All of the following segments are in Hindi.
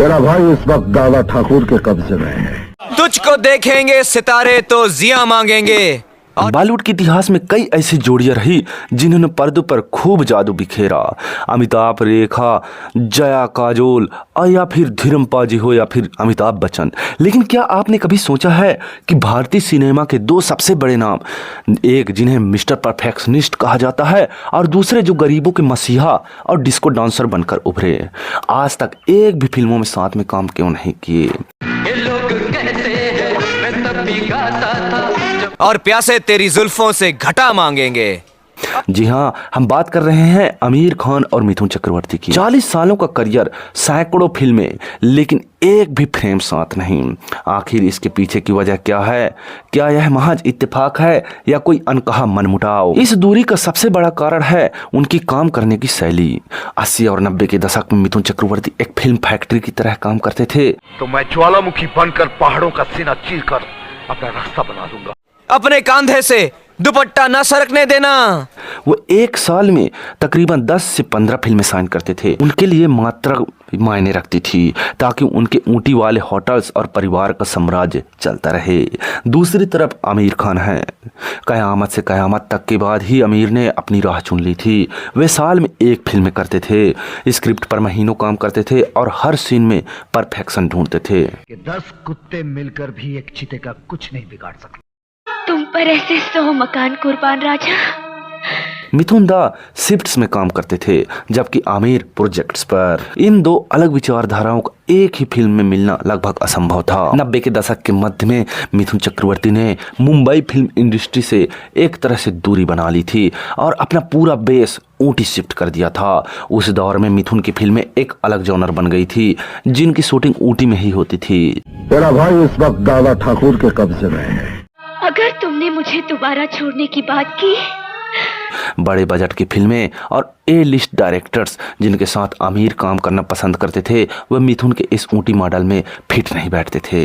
तेरा भाई इस वक्त दादा ठाकुर के कब्जे में है। तुझको देखेंगे सितारे तो जिया मांगेंगे। बॉलीवुड के इतिहास में कई ऐसी जोड़ियां रही जिन्होंने पर्दों पर खूब जादू बिखेरा। अमिताभ, रेखा, जया, काजोल और या फिर धीरम पाजी हो या फिर अमिताभ बच्चन। लेकिन क्या आपने कभी सोचा है कि भारतीय सिनेमा के दो सबसे बड़े नाम, एक जिन्हें मिस्टर परफेक्शनिस्ट कहा जाता है और दूसरे जो गरीबों के मसीहा और डिस्को डांसर बनकर उभरे, आज तक एक भी फिल्मों में साथ में काम क्यों नहीं किए? और प्यासे तेरी जुल्फों से घटा मांगेंगे। जी हाँ, हम बात कर रहे हैं आमिर खान और मिथुन चक्रवर्ती की। 40 सालों का करियर, सैकड़ों फिल्में, लेकिन एक भी फ्रेम साथ नहीं। आखिर इसके पीछे की वजह क्या है? क्या यह महज इत्तेफाक है या कोई अनकहा मनमुटाव? इस दूरी का सबसे बड़ा कारण है उनकी काम करने की शैली। 80 और 90 के दशक में मिथुन चक्रवर्ती एक फिल्म फैक्ट्री की तरह काम करते थे। तो मैं ज्वालामुखी बनकर पहाड़ों का सीना चीरकर अपना रास्ता बना दूंगा। अपने कंधे से दुपट्टा न सरकने देना। वो एक साल में तकरीबन 10 से 15 फिल्में साइन करते थे। उनके लिए मात्रा मायने रखती थी ताकि उनके ऊंटी वाले होटल्स और परिवार का साम्राज्य चलता रहे। दूसरी तरफ आमिर खान है। कयामत से कयामत तक के बाद ही आमिर ने अपनी राह चुन ली थी। वे साल में एक फिल्म करते थे, स्क्रिप्ट पर महीनों काम करते थे और हर सीन में परफेक्शन ढूंढते थे। 10 कुत्ते मिलकर भी एक चीते का कुछ नहीं बिगाड़ सकते। तुम पर ऐसे 100 मकान कुर्बान राजा। मिथुन दा शिफ्ट्स में काम करते थे जबकि आमिर प्रोजेक्ट्स पर। इन दो अलग विचारधाराओं का एक ही फिल्म में मिलना लगभग असंभव था। 90 के दशक के मध्य में मिथुन चक्रवर्ती ने मुंबई फिल्म इंडस्ट्री से एक तरह से दूरी बना ली थी और अपना पूरा बेस ऊटी शिफ्ट कर दिया था। उस दौर में मिथुन की फिल्में एक अलग जॉनर बन गई थी जिनकी शूटिंग ऊटी में ही होती थी। तेरा भाई इस वक्त दादा ठाकुर के कब्जे में है। अगर तुमने मुझे दोबारा छोड़ने की बात की। बड़े बजट की फिल्में और ए लिस्ट डायरेक्टर्स जिनके साथ आमिर काम करना पसंद करते थे वह मिथुन के इस ऊंटी मॉडल में फिट नहीं बैठते थे।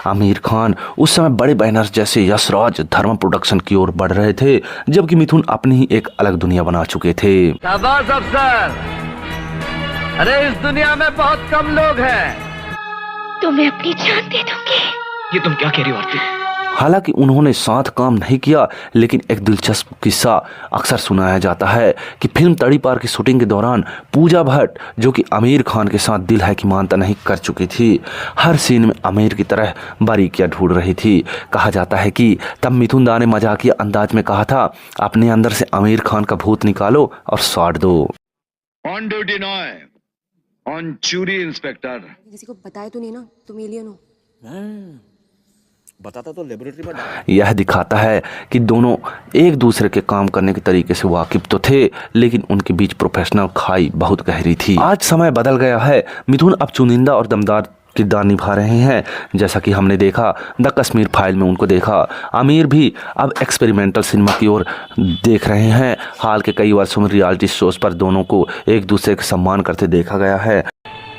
आमिर खान उस समय बड़े बैनर्स जैसे यशराज, धर्मा प्रोडक्शन की ओर बढ़ रहे थे जबकि मिथुन अपनी ही एक अलग दुनिया बना चुके थे। शाबाश अफसर, अरे इस दुनिया में बहुत कम लोग हैं। तुम्हें अपनी जान दे दूंगी। ये तुम क्या कह रही हो आरती? हालांकि उन्होंने साथ काम नहीं किया, लेकिन एक दिलचस्प किस्सा अक्सर सुनाया जाता है कि फिल्म तड़ी पार की शूटिंग के दौरान पूजा भट्ट, जो कि आमिर खान के साथ दिल है कि मानता नहीं कर चुकी थी, हर सीन में आमिर की तरह बारीकियां ढूंढ रही थी। कहा जाता है कि तब मिथुन दा ने मजाकिया अंदाज में कहा था, अपने अंदर से आमिर खान का भूत निकालो और साड़ दो। ऑन ड्यूटी नॉय, ऑन ड्यूटी इंस्पेक्टर। किसी को बताया तो नहीं ना तुम एलियन हो? बताता तो लेबोरेटरी में। यह दिखाता है कि दोनों एक दूसरे के काम करने के तरीके से वाकिफ तो थे, लेकिन उनके बीच प्रोफेशनल खाई बहुत गहरी थी। आज समय बदल गया है। मिथुन अब चुनिंदा और दमदार किरदार निभा रहे हैं, जैसा कि हमने देखा द कश्मीर फाइल में उनको देखा। आमिर भी अब एक्सपेरिमेंटल सिनेमा की ओर देख रहे हैं। हाल के कई वर्षों में रियलिटी शोज पर दोनों को एक दूसरे का सम्मान करते देखा गया है।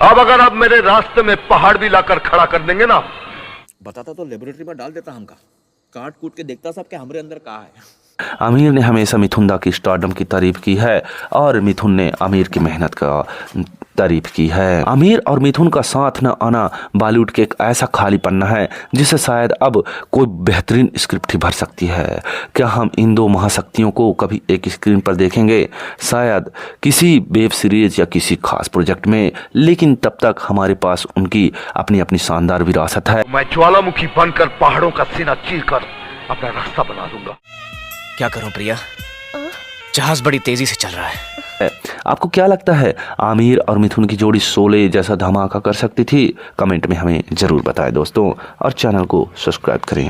अब अगर आप मेरे रास्ते में पहाड़ भी लाकर खड़ा कर देंगे ना, बताता तो लेबोरेटरी में डाल देता हमका, काट कूट के देखता सब के हमारे अंदर कहाँ है। आमिर ने हमेशा मिथुन दा की स्टारडम की तारीफ की है और मिथुन ने आमिर की मेहनत का तारीफ की है। आमिर और मिथुन का साथ न आना बॉलीवुड के एक ऐसा खाली पन्ना है जिसे शायद अब कोई बेहतरीन स्क्रिप्ट ही भर सकती है। क्या हम इन दो महाशक्तियों को कभी एक स्क्रीन पर देखेंगे? शायद किसी वेब सीरीज या किसी खास प्रोजेक्ट में, लेकिन तब तक हमारे पास उनकी अपनी अपनी शानदार विरासत है। मैं ज्वालामुखी बनकर पहाड़ों का सीना चीरकर अपना रास्ता बना दूंगा। क्या करूं प्रिया, जहाज बड़ी तेजी से चल रहा है। आपको क्या लगता है, आमिर और मिथुन की जोड़ी शोले जैसा धमाका कर सकती थी? कमेंट में हमें जरूर बताएं दोस्तों, और चैनल को सब्सक्राइब करें।